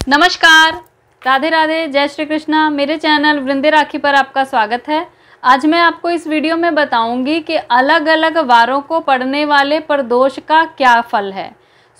नमस्कार, राधे राधे, जय श्री कृष्णा। मेरे चैनल वृंदे राखी पर आपका स्वागत है। आज मैं आपको इस वीडियो में बताऊंगी कि अलग अलग वारों को पड़ने वाले प्रदोष का क्या फल है।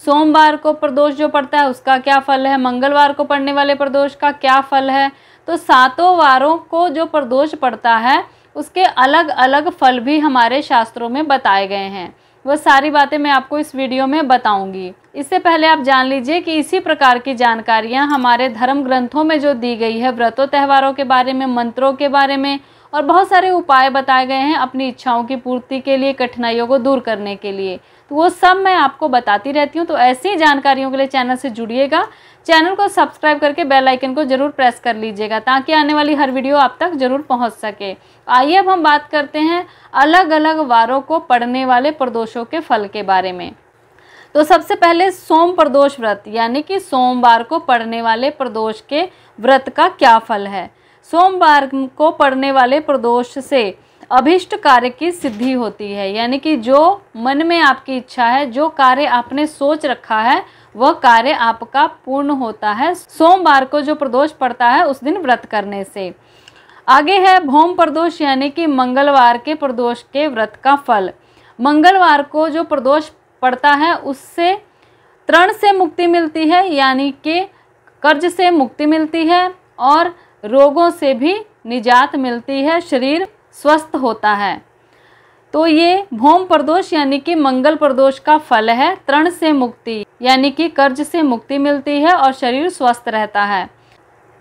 सोमवार को प्रदोष जो पड़ता है उसका क्या फल है, मंगलवार को पड़ने वाले प्रदोष का क्या फल है। तो सातों वारों को जो प्रदोष पड़ता है उसके अलग अलग फल भी हमारे शास्त्रों में बताए गए हैं। वह सारी बातें मैं आपको इस वीडियो में बताऊंगी। इससे पहले आप जान लीजिए कि इसी प्रकार की जानकारियां हमारे धर्म ग्रंथों में जो दी गई है, व्रतों त्योहारों के बारे में, मंत्रों के बारे में और बहुत सारे उपाय बताए गए हैं अपनी इच्छाओं की पूर्ति के लिए, कठिनाइयों को दूर करने के लिए। तो वो सब मैं आपको बताती रहती हूँ। तो ऐसी जानकारियों के लिए चैनल से जुड़िएगा। चैनल को सब्सक्राइब करके बेल आइकन को जरूर प्रेस कर लीजिएगा ताकि आने वाली हर वीडियो आप तक जरूर पहुँच सके। आइए अब हम बात करते हैं अलग अलग वारों को पड़ने वाले प्रदोषों के फल के बारे में। तो सबसे पहले सोम प्रदोष व्रत, यानी कि सोमवार को पड़ने वाले प्रदोष के व्रत का क्या फल है। सोमवार को पड़ने वाले प्रदोष से अभिष्ट कार्य की सिद्धि होती है, यानी कि जो मन में आपकी इच्छा है, जो कार्य आपने सोच रखा है, वह कार्य आपका पूर्ण होता है सोमवार को जो प्रदोष पड़ता है उस दिन व्रत करने से। आगे है भौम प्रदोष, यानी कि मंगलवार के प्रदोष के व्रत का फल। मंगलवार को जो प्रदोष पड़ता है उससे तृण से मुक्ति मिलती है, यानी कि कर्ज से मुक्ति मिलती है और रोगों से भी निजात मिलती है, शरीर स्वस्थ होता है। तो ये भौम प्रदोष यानी कि मंगल प्रदोष का फल है। तृण से मुक्ति यानी कि कर्ज से मुक्ति मिलती है और शरीर स्वस्थ रहता है।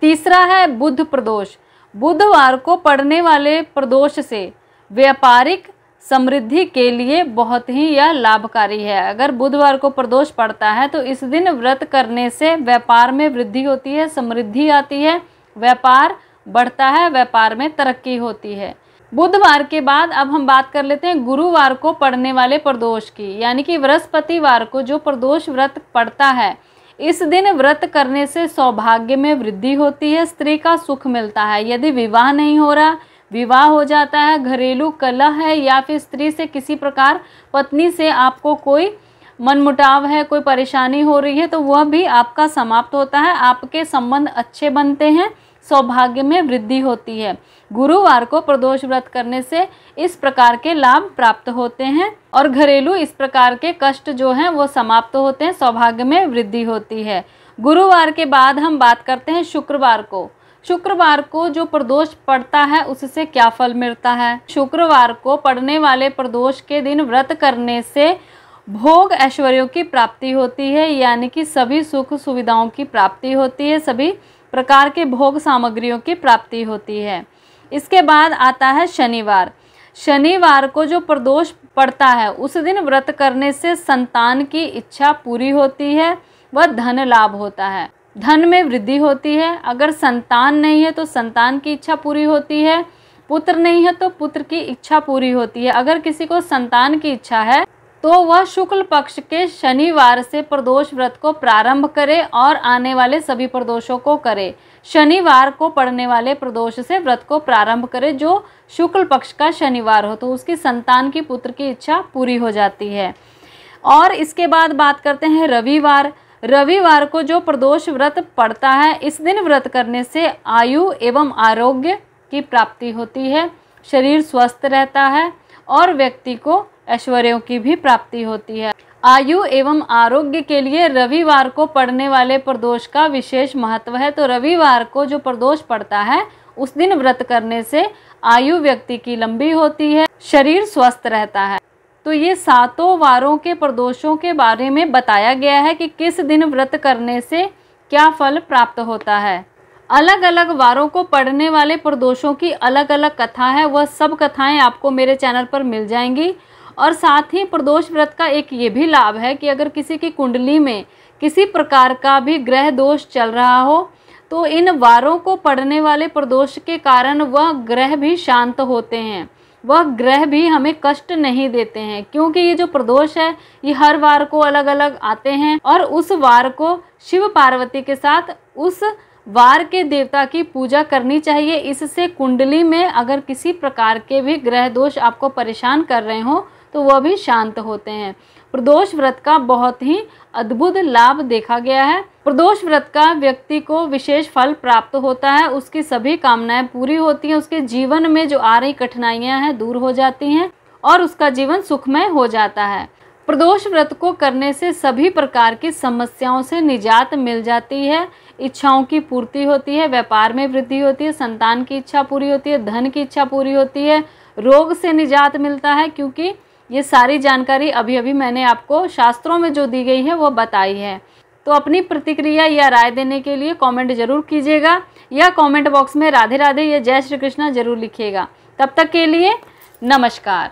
तीसरा है बुध प्रदोष। बुधवार को पड़ने वाले प्रदोष से व्यापारिक समृद्धि के लिए बहुत ही यह लाभकारी है। अगर बुधवार को प्रदोष पड़ता है तो इस दिन व्रत करने से व्यापार में वृद्धि होती है, समृद्धि आती है, व्यापार बढ़ता है, व्यापार में तरक्की होती है। बुधवार के बाद अब हम बात कर लेते हैं गुरुवार को पड़ने वाले प्रदोष की, यानी कि बृहस्पतिवार को जो प्रदोष व्रत पड़ता है। इस दिन व्रत करने से सौभाग्य में वृद्धि होती है, स्त्री का सुख मिलता है। यदि विवाह नहीं हो रहा, विवाह हो जाता है, घरेलू कलह है या फिर स्त्री से किसी प्रकार पत्नी से आपको कोई मनमुटाव है, कोई परेशानी हो रही है, तो वह भी आपका समाप्त होता है। आपके संबंध अच्छे बनते हैं, सौभाग्य में वृद्धि होती है। गुरुवार को प्रदोष व्रत करने से इस प्रकार के लाभ प्राप्त होते हैं और घरेलू इस प्रकार के कष्ट जो हैं वो समाप्त होते हैं, सौभाग्य में वृद्धि होती है। गुरुवार के बाद हम बात करते हैं शुक्रवार को। शुक्रवार को जो प्रदोष पड़ता है उससे क्या फल मिलता है। शुक्रवार को पड़ने वाले प्रदोष के दिन व्रत करने से भोग ऐश्वर्यों की प्राप्ति होती है, यानी कि सभी सुख सुविधाओं की प्राप्ति होती है, सभी प्रकार के भोग सामग्रियों की प्राप्ति होती है। इसके बाद आता है शनिवार। शनिवार को जो प्रदोष पड़ता है उस दिन व्रत करने से संतान की इच्छा पूरी होती है, वह धन लाभ होता है, धन में वृद्धि होती है। अगर संतान नहीं है तो संतान की इच्छा पूरी होती है, पुत्र नहीं है तो पुत्र की इच्छा पूरी होती है। अगर किसी को संतान की इच्छा है तो वह शुक्ल पक्ष के शनिवार से प्रदोष व्रत को प्रारंभ करे और आने वाले सभी प्रदोषों को करे। शनिवार को पड़ने वाले प्रदोष से व्रत को प्रारंभ करे जो शुक्ल पक्ष का शनिवार हो, तो उसकी संतान की, पुत्र की इच्छा पूरी हो जाती है। और इसके बाद बात करते हैं रविवार। रविवार को जो प्रदोष व्रत पड़ता है, इस दिन व्रत करने से आयु एवं आरोग्य की प्राप्ति होती है, शरीर स्वस्थ रहता है और व्यक्ति को ऐश्वर्यों की भी प्राप्ति होती है। आयु एवं आरोग्य के लिए रविवार को पड़ने वाले प्रदोष का विशेष महत्व है। तो रविवार को जो प्रदोष पड़ता है उस दिन व्रत करने से आयु व्यक्ति की लंबी होती है, शरीर स्वस्थ रहता है। तो ये सातों वारों के प्रदोषों के बारे में बताया गया है कि किस दिन व्रत करने से क्या फल प्राप्त होता है। अलग अलग वारों को पड़ने वाले प्रदोषों की अलग अलग कथा है, वह सब कथाएं आपको मेरे चैनल पर मिल जाएंगी। और साथ ही प्रदोष व्रत का एक ये भी लाभ है कि अगर किसी की कुंडली में किसी प्रकार का भी ग्रह दोष चल रहा हो तो इन वारों को पड़ने वाले प्रदोष के कारण वह ग्रह भी शांत होते हैं, वह ग्रह भी हमें कष्ट नहीं देते हैं, क्योंकि ये जो प्रदोष है ये हर वार को अलग अलग आते हैं और उस वार को शिव पार्वती के साथ उस वार के देवता की पूजा करनी चाहिए। इससे कुंडली में अगर किसी प्रकार के भी ग्रह दोष आपको परेशान कर रहे हो तो वह भी शांत होते हैं। प्रदोष व्रत का बहुत ही अद्भुत लाभ देखा गया है। प्रदोष व्रत का व्यक्ति को विशेष फल प्राप्त होता है, उसकी सभी कामनाएं पूरी होती हैं, उसके जीवन में जो आ रही कठिनाइयां हैं दूर हो जाती हैं और उसका जीवन सुखमय हो जाता है। प्रदोष व्रत को करने से सभी प्रकार की समस्याओं से निजात मिल जाती है, इच्छाओं की पूर्ति होती है, व्यापार में वृद्धि होती है, संतान की इच्छा पूरी होती है, धन की इच्छा पूरी होती है, रोग से निजात मिलता है। क्योंकि ये सारी जानकारी अभी अभी मैंने आपको शास्त्रों में जो दी गई है वो बताई है। तो अपनी प्रतिक्रिया या राय देने के लिए कमेंट जरूर कीजिएगा या कमेंट बॉक्स में राधे राधे या जय श्री कृष्णा जरूर लिखिएगा। तब तक के लिए नमस्कार।